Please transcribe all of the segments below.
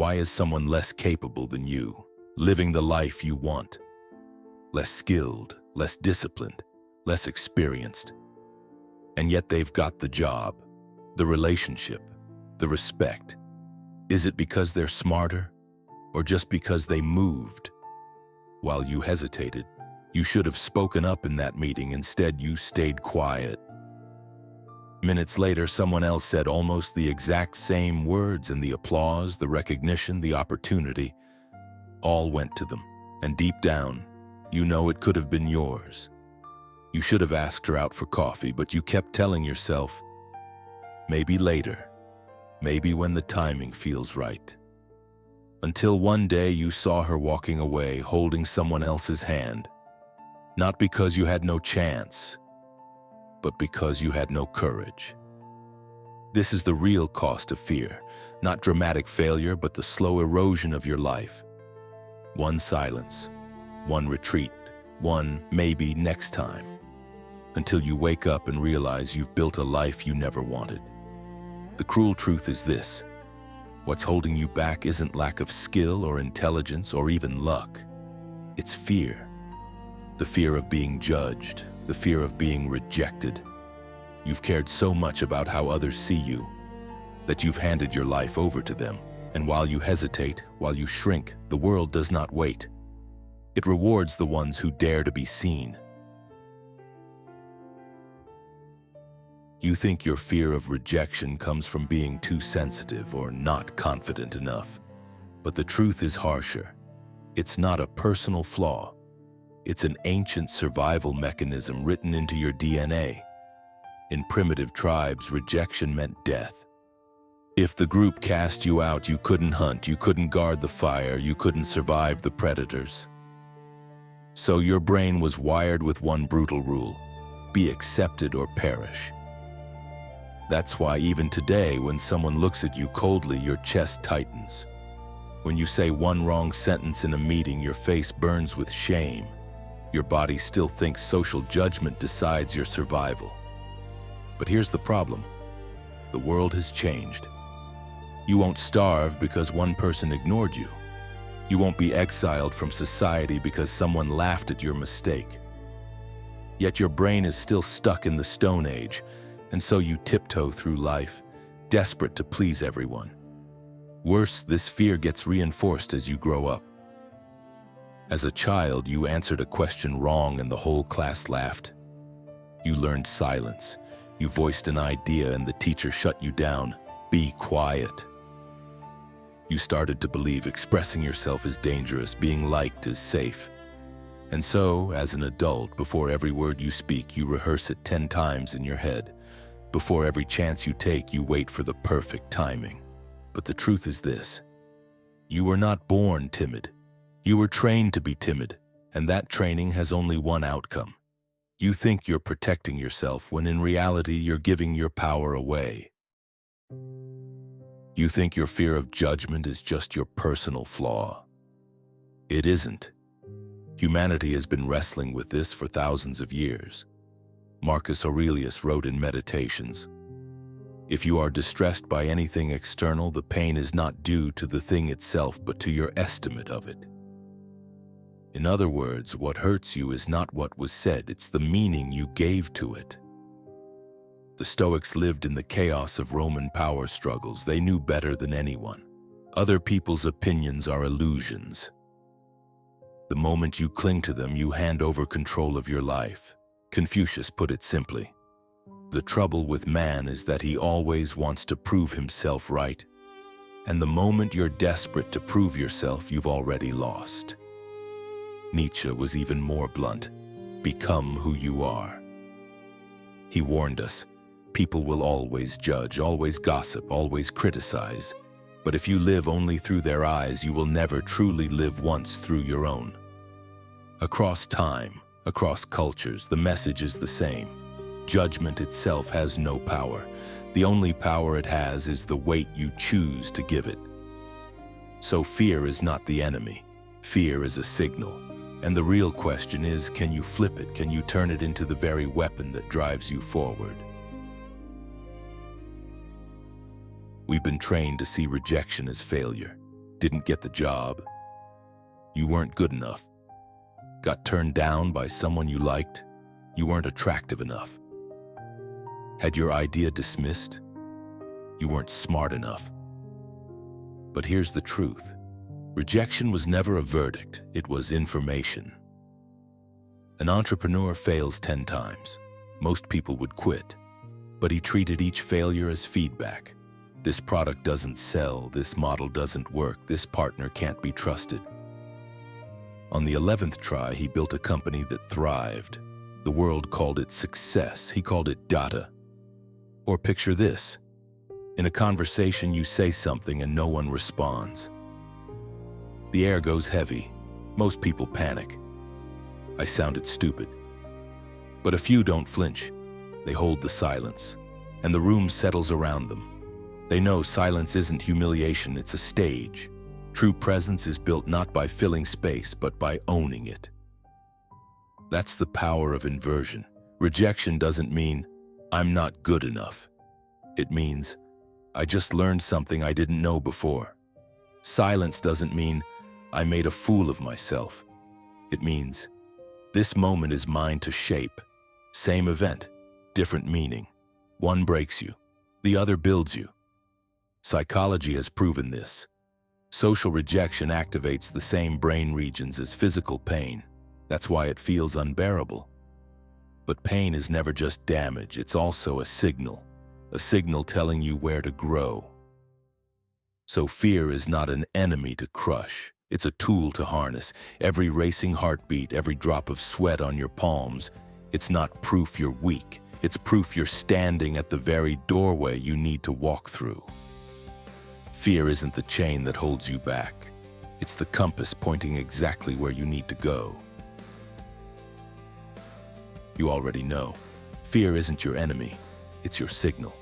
Why is someone less capable than you, living the life you want? Less skilled, less disciplined, less experienced. And yet they've got the job, the relationship, the respect. Is it because they're smarter, or just because they moved? While you hesitated, you should have spoken up in that meeting. Instead, you stayed quiet. Minutes later, someone else said almost the exact same words, and the applause, the recognition, the opportunity, all went to them. And deep down, you know it could have been yours. You should have asked her out for coffee, but you kept telling yourself, maybe later, maybe when the timing feels right. Until one day you saw her walking away, holding someone else's hand. Not because you had no chance, but because you had no courage. This is the real cost of fear, not dramatic failure, but the slow erosion of your life. One silence, one retreat, one maybe next time, until you wake up and realize you've built a life you never wanted. The cruel truth is this: what's holding you back isn't lack of skill or intelligence or even luck. It's fear. The fear of being judged, the fear of being rejected. You've cared so much about how others see you that you've handed your life over to them. And while you hesitate, while you shrink, the world does not wait. It rewards the ones who dare to be seen. You think your fear of rejection comes from being too sensitive or not confident enough. But the truth is harsher. It's not a personal flaw. It's an ancient survival mechanism written into your DNA. In primitive tribes, rejection meant death. If the group cast you out, you couldn't hunt, you couldn't guard the fire, you couldn't survive the predators. So your brain was wired with one brutal rule: be accepted or perish. That's why even today, when someone looks at you coldly, your chest tightens. When you say one wrong sentence in a meeting, your face burns with shame. Your body still thinks social judgment decides your survival. But here's the problem. The world has changed. You won't starve because one person ignored you. You won't be exiled from society because someone laughed at your mistake. Yet your brain is still stuck in the Stone Age, and so you tiptoe through life, desperate to please everyone. Worse, this fear gets reinforced as you grow up. As a child, you answered a question wrong and the whole class laughed. You learned silence. You voiced an idea and the teacher shut you down. Be quiet. You started to believe expressing yourself is dangerous, being liked is safe. And so, as an adult, before every word you speak, you rehearse it 10 times in your head. Before every chance you take, you wait for the perfect timing. But the truth is this: you were not born timid. You were trained to be timid, and that training has only one outcome. You think you're protecting yourself when in reality you're giving your power away. You think your fear of judgment is just your personal flaw. It isn't. Humanity has been wrestling with this for thousands of years. Marcus Aurelius wrote in Meditations, "If you are distressed by anything external, the pain is not due to the thing itself, but to your estimate of it." In other words, what hurts you is not what was said, it's the meaning you gave to it. The Stoics lived in the chaos of Roman power struggles. They knew better than anyone. Other people's opinions are illusions. The moment you cling to them, you hand over control of your life. Confucius put it simply: the trouble with man is that he always wants to prove himself right. And the moment you're desperate to prove yourself, you've already lost. Nietzsche was even more blunt: become who you are. He warned us, people will always judge, always gossip, always criticize. But if you live only through their eyes, you will never truly live once through your own. Across time, across cultures, the message is the same. Judgment itself has no power. The only power it has is the weight you choose to give it. So fear is not the enemy. Fear is a signal. And the real question is, can you flip it? Can you turn it into the very weapon that drives you forward? We've been trained to see rejection as failure. Didn't get the job. You weren't good enough. Got turned down by someone you liked. You weren't attractive enough. Had your idea dismissed. You weren't smart enough. But here's the truth. Rejection was never a verdict, it was information. An entrepreneur fails 10 times. Most people would quit. But he treated each failure as feedback. This product doesn't sell, this model doesn't work, this partner can't be trusted. On the 11th try, he built a company that thrived. The world called it success. He called it data. Or picture this. In a conversation, you say something and no one responds. The air goes heavy. Most people panic. I sounded stupid. But a few don't flinch. They hold the silence, and the room settles around them. They know silence isn't humiliation, it's a stage. True presence is built not by filling space, but by owning it. That's the power of inversion. Rejection doesn't mean, I'm not good enough. It means, I just learned something I didn't know before. Silence doesn't mean, I made a fool of myself. It means, this moment is mine to shape. Same event, different meaning. One breaks you, the other builds you. Psychology has proven this. Social rejection activates the same brain regions as physical pain. That's why it feels unbearable. But pain is never just damage, it's also a signal telling you where to grow. So fear is not an enemy to crush, it's a tool to harness. Every racing heartbeat, every drop of sweat on your palms, it's not proof you're weak, it's proof you're standing at the very doorway you need to walk through. Fear isn't the chain that holds you back. It's the compass pointing exactly where you need to go. You already know, fear isn't your enemy, it's your signal.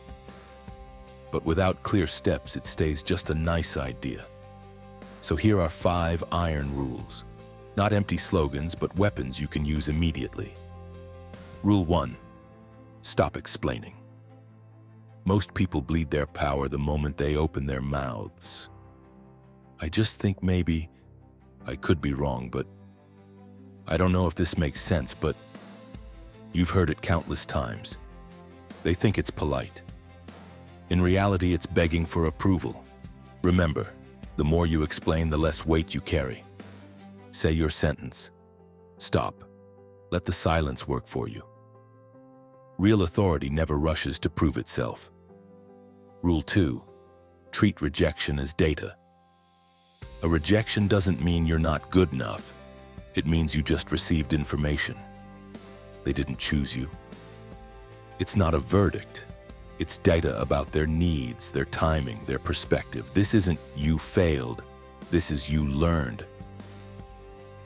But without clear steps, it stays just a nice idea. So here are 5 iron rules. Not empty slogans, but weapons you can use immediately. Rule 1. Stop explaining. Most people bleed their power the moment they open their mouths. I just think maybe, I could be wrong, but I don't know if this makes sense, but you've heard it countless times. They think it's polite. In reality, it's begging for approval. Remember, the more you explain, the less weight you carry. Say your sentence. Stop. Let the silence work for you. Real authority never rushes to prove itself. Rule 2. Treat rejection as data. A rejection doesn't mean you're not good enough. It means you just received information. They didn't choose you. It's not a verdict. It's data about their needs, their timing, their perspective. This isn't you failed. This is you learned.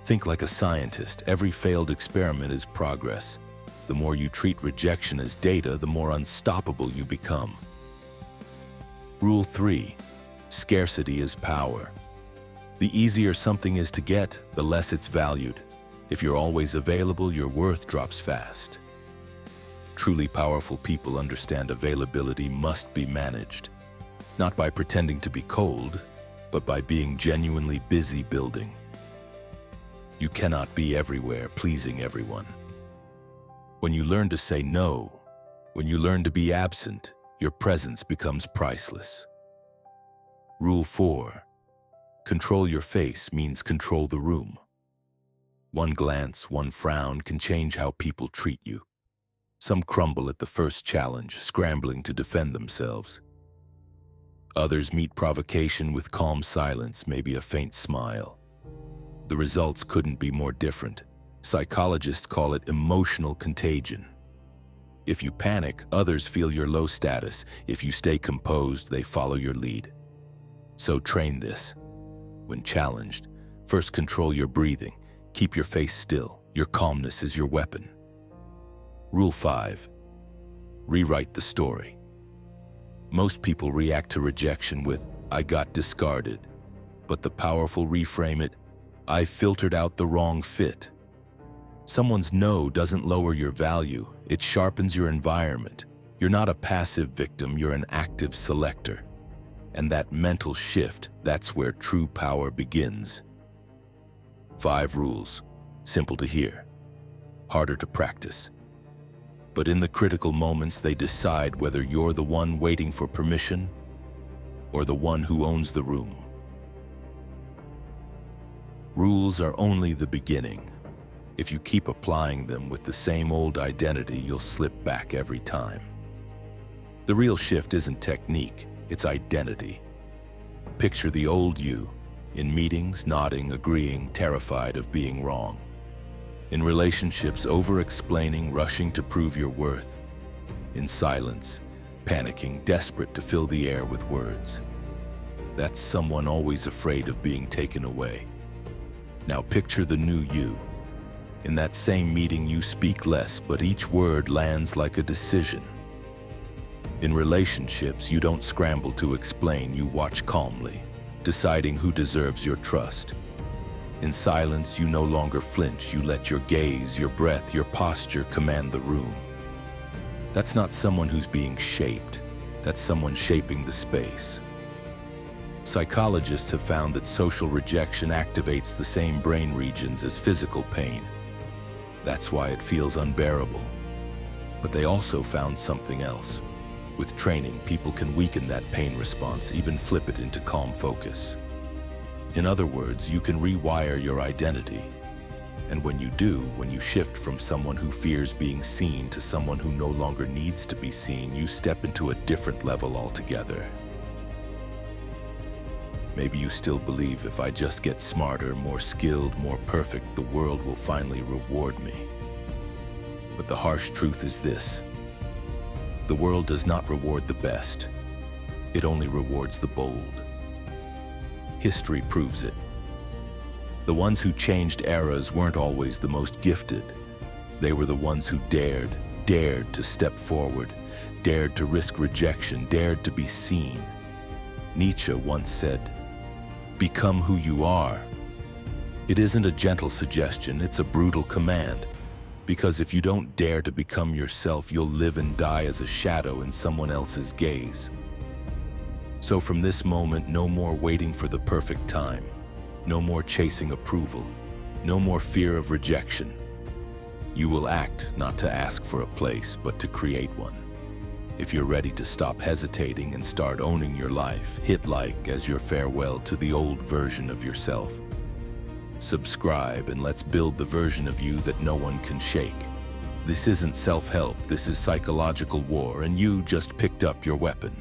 Think like a scientist. Every failed experiment is progress. The more you treat rejection as data, the more unstoppable you become. Rule 3. Scarcity is power. The easier something is to get, the less it's valued. If you're always available, your worth drops fast. Truly powerful people understand availability must be managed, not by pretending to be cold, but by being genuinely busy building. You cannot be everywhere, pleasing everyone. When you learn to say no, when you learn to be absent, your presence becomes priceless. Rule 4. Control your face means control the room. One glance, one frown can change how people treat you. Some crumble at the first challenge, scrambling to defend themselves. Others meet provocation with calm silence, maybe a faint smile. The results couldn't be more different. Psychologists call it emotional contagion. If you panic, others feel your low status. If you stay composed, they follow your lead. So train this. When challenged, first control your breathing. Keep your face still. Your calmness is your weapon. Rule 5. Rewrite the story. Most people react to rejection with, I got discarded. But the powerful reframe it, I filtered out the wrong fit. Someone's no doesn't lower your value, it sharpens your environment. You're not a passive victim, you're an active selector. And that mental shift, that's where true power begins. 5 rules, simple to hear, harder to practice. But in the critical moments, they decide whether you're the one waiting for permission or the one who owns the room. Rules are only the beginning. If you keep applying them with the same old identity, you'll slip back every time. The real shift isn't technique, it's identity. Picture the old you, in meetings, nodding, agreeing, terrified of being wrong. In relationships, over-explaining, rushing to prove your worth. In silence, panicking, desperate to fill the air with words. That's someone always afraid of being taken away. Now picture the new you. In that same meeting, you speak less, but each word lands like a decision. In relationships, you don't scramble to explain, you watch calmly, deciding who deserves your trust. In silence, you no longer flinch, you let your gaze, your breath, your posture command the room. That's not someone who's being shaped, that's someone shaping the space. Psychologists have found that social rejection activates the same brain regions as physical pain. That's why it feels unbearable. But they also found something else. With training, people can weaken that pain response, even flip it into calm focus. In other words, you can rewire your identity. And when you do, when you shift from someone who fears being seen to someone who no longer needs to be seen, you step into a different level altogether. Maybe you still believe if I just get smarter, more skilled, more perfect, the world will finally reward me. But the harsh truth is this: the world does not reward the best. It only rewards the bold. History proves it. The ones who changed eras weren't always the most gifted. They were the ones who dared to step forward, dared to risk rejection, dared to be seen. Nietzsche once said, "Become who you are." It isn't a gentle suggestion, it's a brutal command. Because if you don't dare to become yourself, you'll live and die as a shadow in someone else's gaze. So from this moment, no more waiting for the perfect time. No more chasing approval. No more fear of rejection. You will act not to ask for a place, but to create one. If you're ready to stop hesitating and start owning your life, hit like as your farewell to the old version of yourself. Subscribe and let's build the version of you that no one can shake. This isn't self-help, this is psychological war, and you just picked up your weapon.